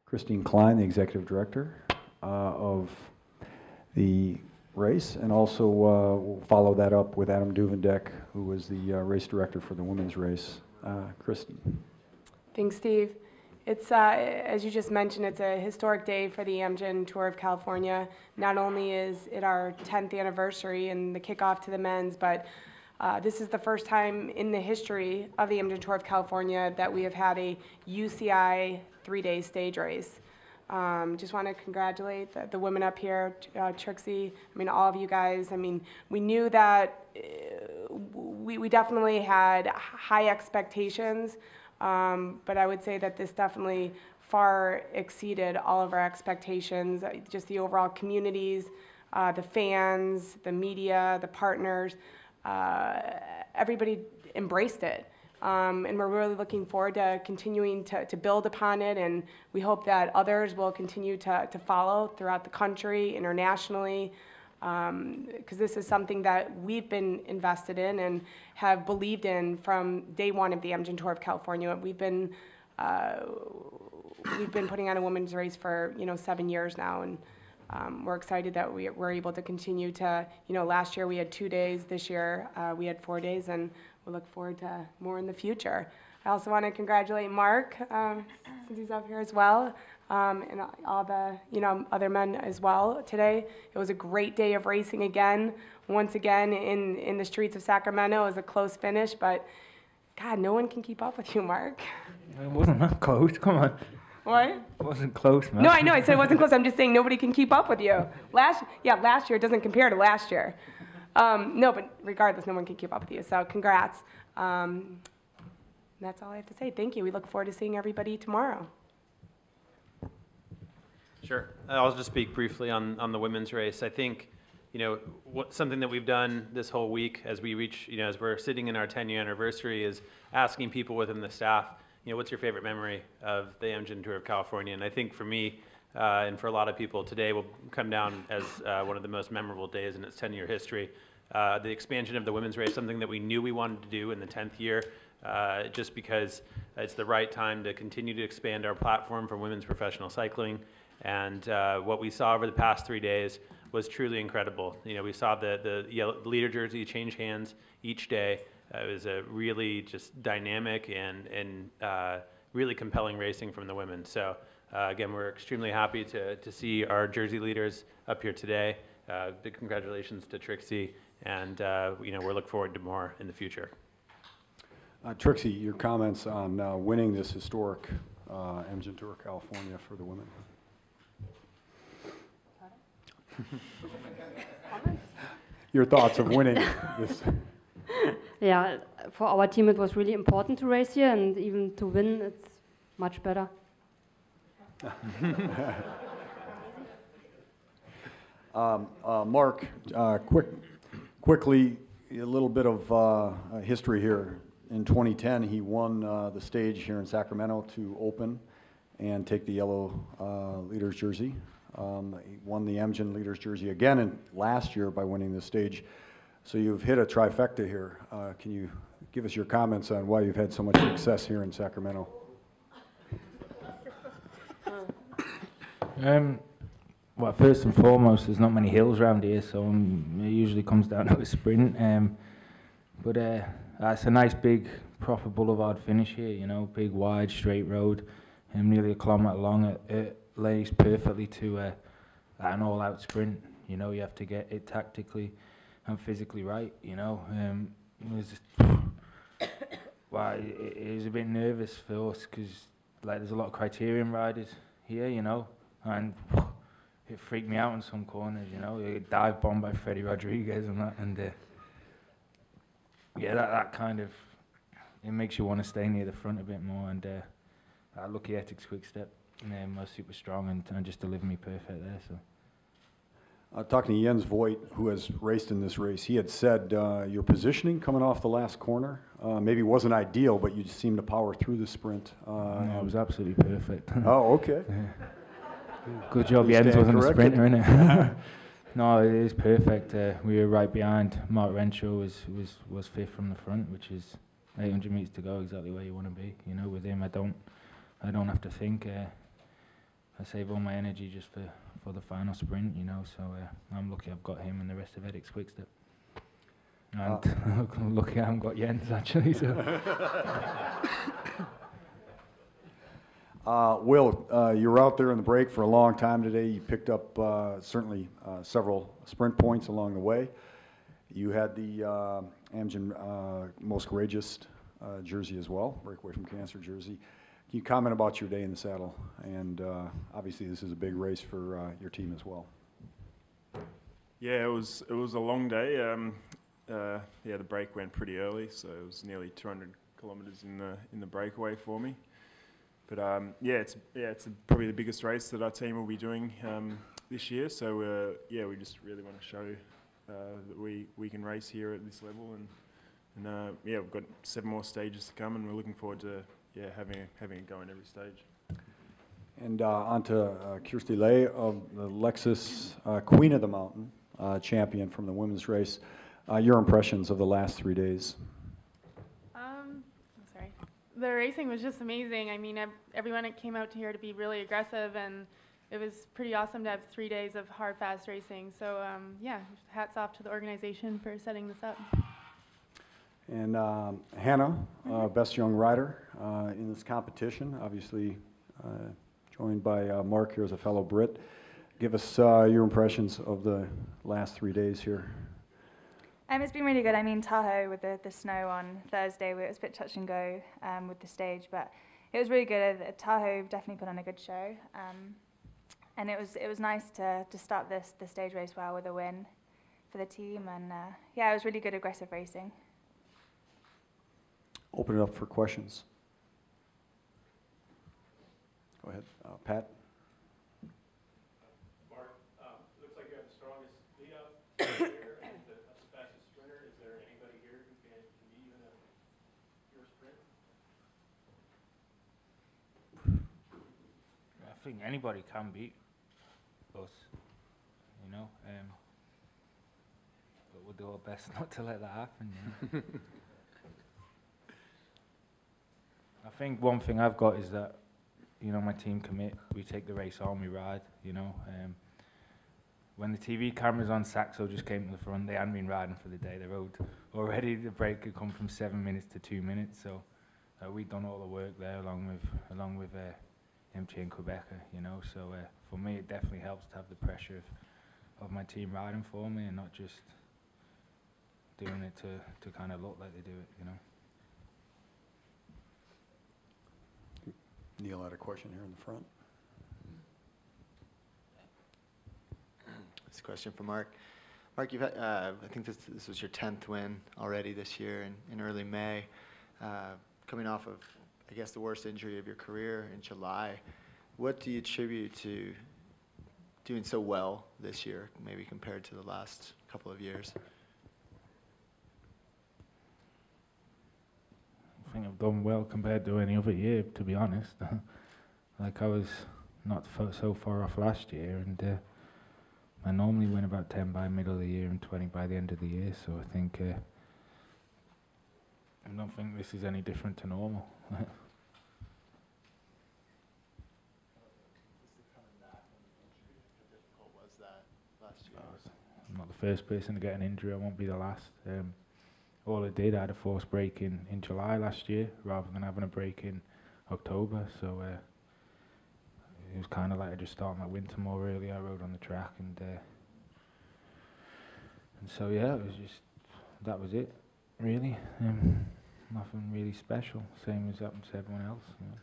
Christine Klein, the Executive Director of the race, and also we'll follow that up with Adam Duvendek, who was the race director for the women's race. Kristen. Thanks, Steve. It's, as you just mentioned, it's a historic day for the Amgen Tour of California. Not only is it our 10th anniversary and the kickoff to the men's, but this is the first time in the history of the Amgen Tour of California that we have had a UCI 3-day stage race. Just want to congratulate the women up here, Trixie, I mean, all of you guys. I mean, we knew that we definitely had high expectations, but I would say that this definitely far exceeded all of our expectations. Just the overall communities, the fans, the media, the partners, everybody embraced it. And we're really looking forward to continuing to build upon it, and we hope that others will continue to follow throughout the country, internationally, because this is something that we've been invested in and have believed in from day one of the Amgen Tour of California. We've been putting on a women's race for 7 years now, and we're excited that we're able to continue to, last year we had 2 days, this year we had 4 days, and we look forward to more in the future. I also want to congratulate Mark, since he's up here as well, and all the other men as well today. It was a great day of racing again, once again in the streets of Sacramento. It was a close finish, but God, no one can keep up with you, Mark. It wasn't that close, come on. What? It wasn't close, man. No, I know, I said it wasn't close. I'm just saying nobody can keep up with you. Last year doesn't compare to last year. No, but regardless, no one can keep up with you, so congrats. That's all I have to say. Thank you. We look forward to seeing everybody tomorrow. Sure. I'll just speak briefly on the women's race. I think, something that we've done this whole week as we reach, as we're sitting in our 10-year anniversary, is asking people within the staff, what's your favorite memory of the Amgen Tour of California? And I think for me, and for a lot of people, today will come down as one of the most memorable days in its 10-year history. The expansion of the women's race, something that we knew we wanted to do in the 10th year, just because it's the right time to continue to expand our platform for women's professional cycling. And what we saw over the past 3 days was truly incredible. We saw the leader jersey change hands each day. It was a really just dynamic and really compelling racing from the women. So again, we're extremely happy to see our jersey leaders up here today. Big congratulations to Trixie, and we're looking forward to more in the future. Trixie, your comments on winning this historic Amgen Tour California for the women. Your thoughts of winning this. Yeah, for our team it was really important to race here, and even to win it's much better. Mark, quickly, a little bit of history here. In 2010, he won the stage here in Sacramento to open and take the yellow leader's jersey. He won the Amgen leader's jersey again last year by winning the stage. So you've hit a trifecta here. Can you give us your comments on why you've had so much success here in Sacramento? Well, first and foremost, there's not many hills around here, so it usually comes down to a sprint. But it's a nice big proper boulevard finish here, big wide straight road, nearly a kilometre long. It lays perfectly to an all-out sprint. You have to get it tactically and physically right. It was a bit nervous for us because there's a lot of criterion riders here, and it freaked me out in some corners, a dive bomb by Freddie Rodriguez and that, and that kind of, it makes you want to stay near the front a bit more, and Lucky Ethics Quick Step was super strong and just delivered me perfect there. So. Talking to Jens Voigt, who has raced in this race, he had said your positioning coming off the last corner maybe wasn't ideal, but you just seemed to power through the sprint. No, it was absolutely perfect. Oh, okay. Good job, Jens wasn't a sprinter, innit? No, it is perfect. We were right behind. Mark Renshaw was fifth from the front, which is 800 metres to go, exactly where you want to be. With him, I don't have to think. I save all my energy just for the final sprint, you know. So I'm lucky I've got him and the rest of Edix Quickstep. And I'm lucky I haven't got Jens actually. So. Will, you were out there in the break for a long time today. You picked up certainly several sprint points along the way. You had the Amgen Most Courageous jersey as well, Breakaway from Cancer jersey. Can you comment about your day in the saddle? And obviously this is a big race for your team as well. Yeah, it was a long day. The break went pretty early, so it was nearly 200 kilometers in the breakaway for me. But it's probably the biggest race that our team will be doing this year. So we just really want to show that we can race here at this level, and we've got 7 more stages to come, and we're looking forward to having it go in every stage. And on to Kirsty Lay of the Lexus Queen of the Mountain champion from the women's race. Your impressions of the last 3 days? Sorry. The racing was just amazing. I mean, everyone came out here to be really aggressive, and it was pretty awesome to have 3 days of hard, fast racing. So, hats off to the organization for setting this up. And Hannah, best young rider in this competition, obviously joined by Mark here as a fellow Brit. Give us your impressions of the last 3 days here. It's been really good. I mean, Tahoe with the snow on Thursday, it was a bit touch and go with the stage, but it was really good. Tahoe definitely put on a good show, and it was nice to start the stage race well with a win for the team, and it was really good aggressive racing. Open it up for questions. Go ahead, Pat. Mark, looks like you have the strongest lead up here and the fastest sprinter. Is there anybody here who can be even your sprint? I think anybody can beat us, you know. But we'll do our best not to let that happen. You know? I think one thing I've got is that, you know, my team commit. We take the race on, we ride, you know. When the TV cameras on, Saxo just came to the front. They hadn't been riding for the day. They rode already. The break had come from 7 minutes to 2 minutes. So we'd done all the work there along with MT and Quebecer, you know. So for me, it definitely helps to have the pressure of my team riding for me and not just doing it to kind of look like they do it, you know. Neil had a question here in the front. This question for Mark. Mark, you've had, I think this was your 10th win already this year in early May. Coming off of, I guess, the worst injury of your career in July. What do you attribute to doing so well this year, maybe compared to the last couple of years? I think I've done well compared to any other year, to be honest. Like I was not so far off last year, and I normally win about 10 by middle of the year and 20 by the end of the year, so I think I don't think this is any different to normal. I'm not the first person to get an injury, I won't be the last. All I did, I had a forced break in July last year rather than having a break in October, so it was kind of like I just started my winter more early. I rode on the track, and so yeah, it was just, that was it, really. Nothing really special, same as happens to everyone else. You know.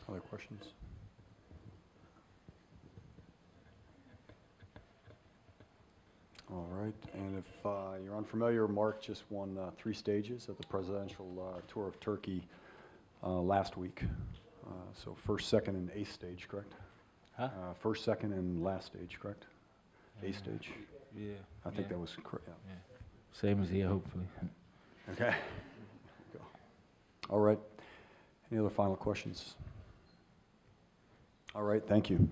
Other questions? All right, and if you're unfamiliar, Mark just won 3 stages at the Presidential Tour of Turkey last week. So first, second, and 8th stage, correct? Huh? First, second, and last stage, correct? 8th stage. Yeah. I think that was correct. Yeah. Yeah. Same as here, hopefully. Okay. All right. Any other final questions? All right, thank you.